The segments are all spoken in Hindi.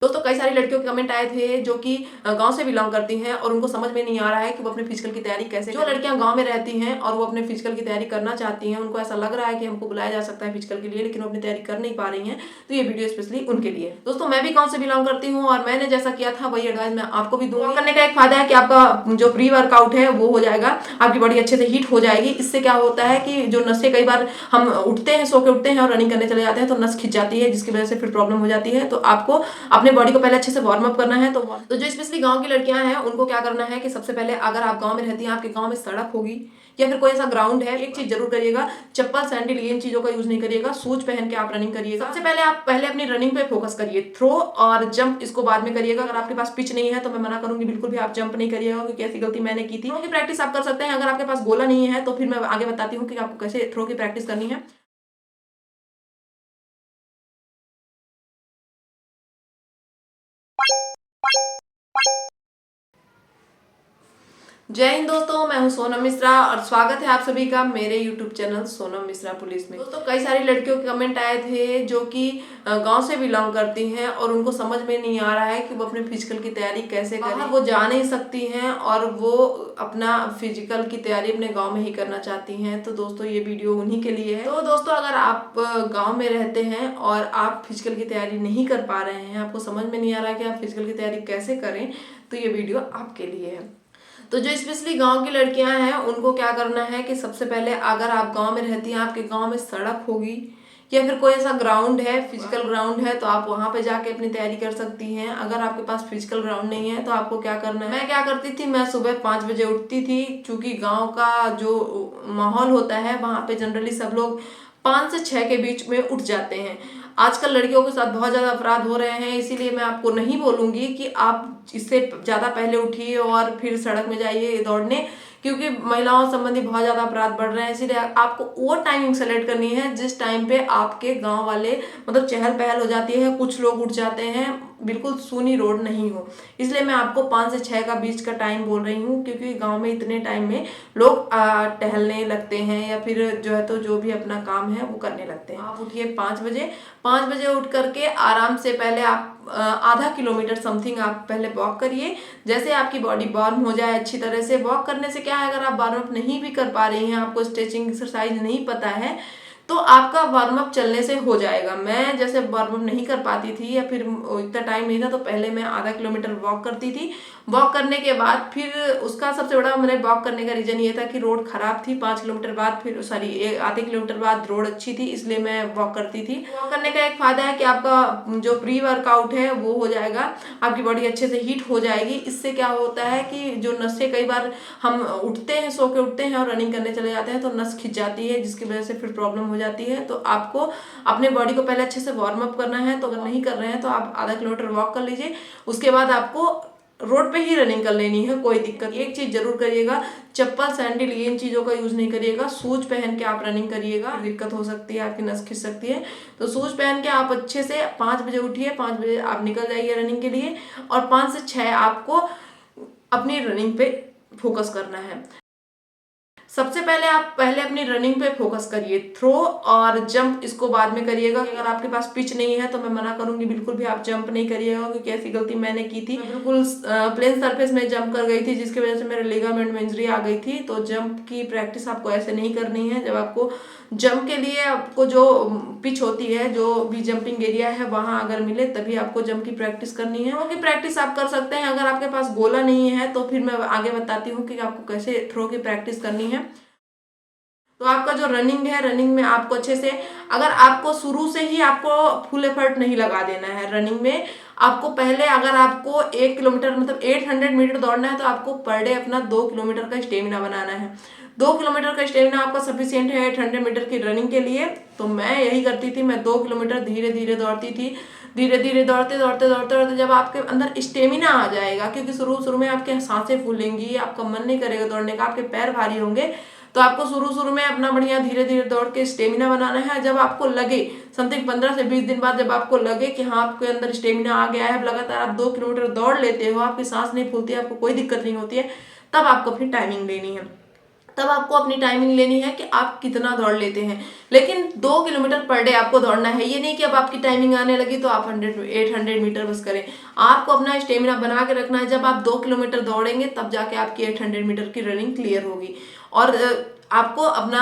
दोस्तों कई सारी लड़कियों के कमेंट आए थे जो कि गांव से बिलोंग करती हैं और उनको समझ में नहीं आ रहा है कि वो अपने फिजिकल की तैयारी कैसे जो लड़कियां गांव में रहती हैं और वो अपने फिजिकल की तैयारी करना चाहती हैं, उनको ऐसा लग रहा है कि हमको बुलाया जा सकता है फिजिकल के लिए, लेकिन वो अपनी तैयारी कर नहीं पा रही हैं। तो ये वीडियो स्पेशली उनके लिए। दोस्तों मैं भी गाँव से बिलोंग करती हूँ और मैंने जैसा किया था वही एडवाइस मैं आपको भी दूंगी। करने का एक फायदा है कि आपका जो प्री वर्कआउट है वो हो जाएगा, आपकी बॉडी अच्छे से हीट हो जाएगी। इससे क्या होता है कि जो नसें, कई बार हम उठते हैं, सो के उठते हैं और रनिंग करने चले जाते हैं तो नस खिंच जाती है, जिसकी वजह से फिर प्रॉब्लम हो जाती है। तो आपको अपने बॉडी को पहले अच्छे से वार्म अप करना है। तो जो स्पेशली गांव की लड़कियां हैं उनको क्या करना है कि सबसे पहले, अगर आप गांव में रहती हैं, आपके गांव में सड़क होगी या फिर कोई ऐसा ग्राउंड है, एक चीज जरूर करिएगा, चप्पल सैंडल इन चीजों का यूज नहीं करिएगा, शूज पहन के आप रनिंग करिएगा। सबसे पहले आप अपनी रनिंग पे फोकस करिए। थ्रो और जंप इसको बाद में करिएगा। अगर आपके पास पिच नहीं है तो मैं मना करूंगी, बिल्कुल भी आप जंप नहीं करिएगा, क्योंकि ऐसी गलती मैंने की थी। थ्रो की प्रैक्टिस आप कर सकते हैं। अगर आपके पास गोला नहीं है तो फिर मैं आगे बताती हूँ कि आपको कैसे थ्रो की प्रैक्टिस करनी है। जय हिंद दोस्तों, मैं हूं सोनम मिश्रा और स्वागत है आप सभी का मेरे YouTube channel Sonam Mishra police में। दोस्तों कई सारी लड़कियों के कमेंट आए थे जो कि गांव से बिलोंग करती हैं और उनको समझ में नहीं आ रहा है कि वो अपने फिजिकल की तैयारी कैसे करें। वो जा नहीं सकती हैं और वो अपना फिजिकल की तैयारी अपने गाँव में ही करना चाहती हैं। तो दोस्तों ये वीडियो उन्हीं के लिए है। तो दोस्तों अगर आप गाँव में रहते हैं और आप फिजिकल की तैयारी नहीं कर पा रहे हैं, आपको समझ में नहीं आ रहा है कि आप फिजिकल की तैयारी कैसे करें, तो ये वीडियो आपके लिए है। तो जो स्पेशली गांव की लड़कियां हैं उनको क्या करना है कि सबसे पहले, अगर आप गांव में रहती हैं, आपके गांव में सड़क होगी या फिर कोई ऐसा ग्राउंड है, फिजिकल ग्राउंड है, तो आप वहां पे जाके अपनी तैयारी कर सकती हैं। अगर आपके पास फिजिकल ग्राउंड नहीं है तो आपको क्या करना है, मैं क्या करती थी, मैं सुबह 5 बजे उठती थी। क्योंकि गाँव का जो माहौल होता है वहां पे जनरली सब लोग 5 से 6 के बीच में उठ जाते हैं। आजकल लड़कियों के साथ बहुत ज्यादा अपराध हो रहे हैं, इसीलिए मैं आपको नहीं बोलूंगी कि आप इससे ज्यादा पहले उठिए और फिर सड़क में जाइए दौड़ने, क्योंकि महिलाओं संबंधी बहुत ज्यादा अपराध बढ़ रहे हैं। इसीलिए आपको वो टाइमिंग सेलेक्ट करनी है जिस टाइम पे आपके गांव वाले, मतलब चहल पहल हो जाती है, कुछ लोग उठ जाते हैं, बिल्कुल सूनी रोड नहीं हो। इसलिए मैं आपको 5 से 6 का बीच का टाइम बोल रही हूँ, क्योंकि गांव में इतने टाइम में लोग टहलने लगते हैं या फिर जो है तो जो भी अपना काम है वो करने लगते हैं। आप उठिए 5 बजे। 5 बजे उठ करके आराम से पहले आप आधा किलोमीटर समथिंग आप पहले वॉक करिए। जैसे आपकी बॉडी वार्म हो जाए अच्छी तरह से। वॉक करने से क्या है, अगर आप वार्म अप नहीं भी कर पा रही हैं, आपको स्ट्रेचिंग एक्सरसाइज नहीं पता है, तो आपका वार्म अप चलने से हो जाएगा। मैं जैसे वार्म अप नहीं कर पाती थी या फिर इतना टाइम नहीं था, तो पहले मैं आधा किलोमीटर वॉक करती थी। वॉक करने के बाद फिर उसका सबसे बड़ा मैंने वॉक करने का रीजन ये था कि रोड खराब थी। 5 किलोमीटर बाद, फिर सॉरी आधे किलोमीटर बाद रोड अच्छी थी, इसलिए मैं वॉक करती थी। वॉक करने का एक फायदा है कि आपका जो प्री वर्कआउट है वो हो जाएगा, आपकी बॉडी अच्छे से हीट हो जाएगी। इससे क्या होता है कि जो नसें, कई बार हम उठते हैं, सो के उठते हैं और रनिंग करने चले जाते हैं तो नस खिंच जाती है, जिसकी वजह से फिर प्रॉब्लम हो जाती है। तो आपको अपने बॉडी को पहले अच्छे से वार्म अप करना है। तो अगर नहीं कर रहे हैं तो आप आधा किलोमीटर वॉक कर लीजिए, उसके बाद आपको रोड पे ही रनिंग कर लेनी है, कोई दिक्कत। एक चीज जरूर करिएगा, चप्पल सैंडल इन चीजों का यूज नहीं करिएगा, शूज पहन के आप रनिंग करिएगा, दिक्कत हो सकती है, आपकी नस खिंच सकती है। तो शूज पहन के आप अच्छे से 5 बजे उठिए, 5 बजे आप निकल जाइए रनिंग के लिए, और 5 से 6 आपको अपनी रनिंग पे फोकस करना है। सबसे पहले आप अपनी रनिंग पे फोकस करिए। थ्रो और जंप इसको बाद में करिएगा। अगर आपके पास पिच नहीं है तो मैं मना करूंगी, बिल्कुल भी आप जंप नहीं करिएगा, क्योंकि ऐसी गलती मैंने की थी। मैं बिल्कुल प्लेन सरफेस में जंप कर गई थी, जिसकी वजह से मेरे लिगामेंट में इंजरी आ गई थी। तो जंप की प्रैक्टिस आपको ऐसे नहीं करनी है। जब आपको जंप के लिए आपको जो पिच होती है, जो भी जंपिंग एरिया है, वहां अगर मिले तभी आपको जंप की प्रैक्टिस करनी है। थ्रो की प्रैक्टिस आप कर सकते हैं। अगर आपके पास गोला नहीं है तो फिर मैं आगे बताती हूँ कि आपको कैसे थ्रो की प्रैक्टिस करनी है। तो आपका जो रनिंग है, रनिंग में आपको अच्छे से, अगर आपको शुरू से ही आपको फुल एफर्ट नहीं लगा देना है रनिंग में, आपको पहले, अगर आपको 1 किलोमीटर मतलब 800 मीटर दौड़ना है तो आपको पर डे अपना 2 किलोमीटर का स्टेमिना बनाना है। 2 किलोमीटर का स्टेमिना आपका सफिशियंट है 800 मीटर की रनिंग के लिए। तो मैं यही करती थी, मैं 2 किलोमीटर धीरे धीरे दौड़ती थी। धीरे धीरे दौड़ते दौड़ते दौड़ते दौड़ते जब आपके अंदर स्टेमिना आ जाएगा, क्योंकि शुरू शुरू में आपके सांसें फूलेंगी, आपका मन नहीं करेगा दौड़ने का, आपके पैर भारी होंगे, तो आपको शुरू शुरू में अपना बढ़िया धीरे धीरे दौड़ के स्टेमिना बनाना है। जब आपको लगे समथिंग 15 से 20 दिन बाद, जब आपको लगे कि हाँ आपके अंदर स्टेमिना आ गया है, लगातार आप 2 किलोमीटर दौड़ लेते हो, आपकी सांस नहीं फूलती है, आपको कोई दिक्कत नहीं होती है, तब आपको फिर टाइमिंग लेनी है। तब आपको अपनी टाइमिंग लेनी है कि आप कितना दौड़ लेते हैं। लेकिन 2 किलोमीटर पर डे आपको दौड़ना है, ये नहीं कि अब आपकी टाइमिंग आने लगी तो आप 800 मीटर बस करें। आपको अपना स्टेमिना बना के रखना है। जब आप 2 किलोमीटर दौड़ेंगे तब जाके आपकी 800 मीटर की रनिंग क्लियर होगी और आपको अपना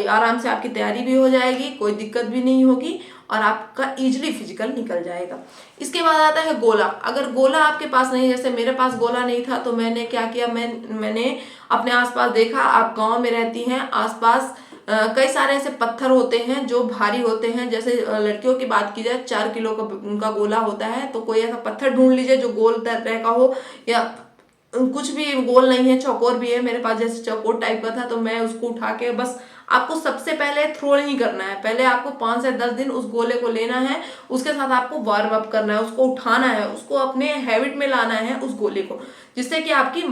आराम से आपकी तैयारी भी हो जाएगी, कोई दिक्कत भी नहीं होगी और आपका इजीली फिजिकल निकल जाएगा। इसके बाद आता है गोला। अगर गोला आपके पास नहीं, जैसे मेरे पास गोला नहीं था तो मैंने क्या किया, मैंने अपने आसपास देखा, आप गांव में रहती हैं, आसपास कई सारे ऐसे पत्थर होते हैं जो भारी होते हैं। जैसे लड़कियों की बात की जाए 4 किलो का उनका गोला होता है, तो कोई ऐसा पत्थर ढूंढ लीजिए जो गोल तरह का हो, या कुछ भी गोल नहीं है, चौकोर भी है, मेरे पास जैसे चौकोर टाइप का था तो मैं उसको उठा के, बस आपको सबसे पहले थ्रो नहीं करना है, पहले आपको 5 से 10 दिन उस गोले को लेना है, उसके साथ आपको वार्म अप करना है, उसको उठाना है, उसको अपने हैबिट में लाना है उस गोले को, जिससे कि आपकी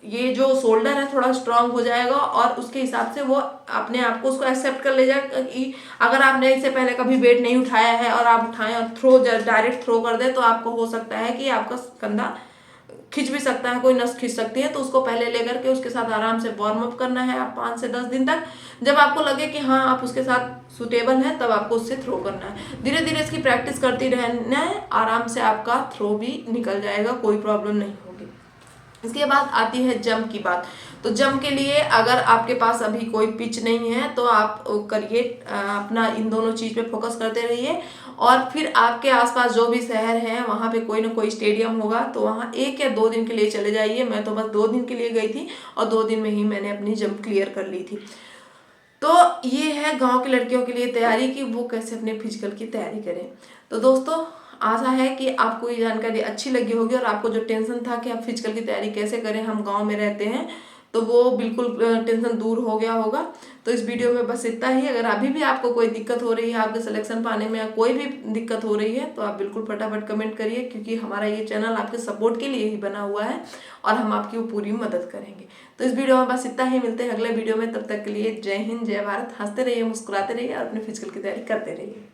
ये जो शोल्डर है थोड़ा स्ट्रांग हो जाएगा और उसके हिसाब से वो अपने आप को उसको एक्सेप्ट कर ले जाएगा कि अगर आपने इससे पहले कभी वेट नहीं उठाया है और आप उठाएं और डायरेक्ट थ्रो कर दे तो आपको हो सकता है कि आपका कंधा खिंच भी सकता है, कोई नस खिंच सकती है। तो उसको पहले लेकर के उसके साथ आराम से वार्म अप करना है आप 5 से 10 दिन तक। जब आपको लगे कि हाँ आप उसके साथ सुटेबल है तब आपको उससे थ्रो करना है। धीरे धीरे इसकी प्रैक्टिस करती रहना है, आराम से आपका थ्रो भी निकल जाएगा, कोई प्रॉब्लम नहीं होगी। इसके बाद आती है जंप की बात। तो जंप के लिए अगर आपके पास अभी कोई पिच नहीं है तो आप करिए, अपना इन दोनों चीज पे फोकस करते रहिए और फिर आपके आसपास जो भी शहर है वहाँ पे कोई ना कोई स्टेडियम होगा तो वहाँ 1 या 2 दिन के लिए चले जाइए। मैं तो बस 2 दिन के लिए गई थी और 2 दिन में ही मैंने अपनी जंप क्लियर कर ली थी। तो ये है गांव की लड़कियों के लिए तैयारी कि वो कैसे अपने फिजिकल की तैयारी करें। तो दोस्तों आशा है कि आपको ये जानकारी अच्छी लगी होगी और आपको जो टेंशन था कि आप फिजिकल की तैयारी कैसे करें, हम गांव में रहते हैं, तो वो बिल्कुल टेंशन दूर हो गया होगा। तो इस वीडियो में बस इतना ही। अगर अभी भी आपको कोई दिक्कत हो रही है, आपके सिलेक्शन पाने में या कोई भी दिक्कत हो रही है तो आप बिल्कुल फटाफट कमेंट करिए, क्योंकि हमारा ये चैनल आपके सपोर्ट के लिए ही बना हुआ है और हम आपकी वो पूरी मदद करेंगे। तो इस वीडियो में बस इतना ही, मिलते हैं अगले वीडियो में। तब तक के लिए जय हिंद, जय भारत। हंसते रहिए, मुस्कुराते रहिए और अपने फिजिकल की तैयारी करते रहिए।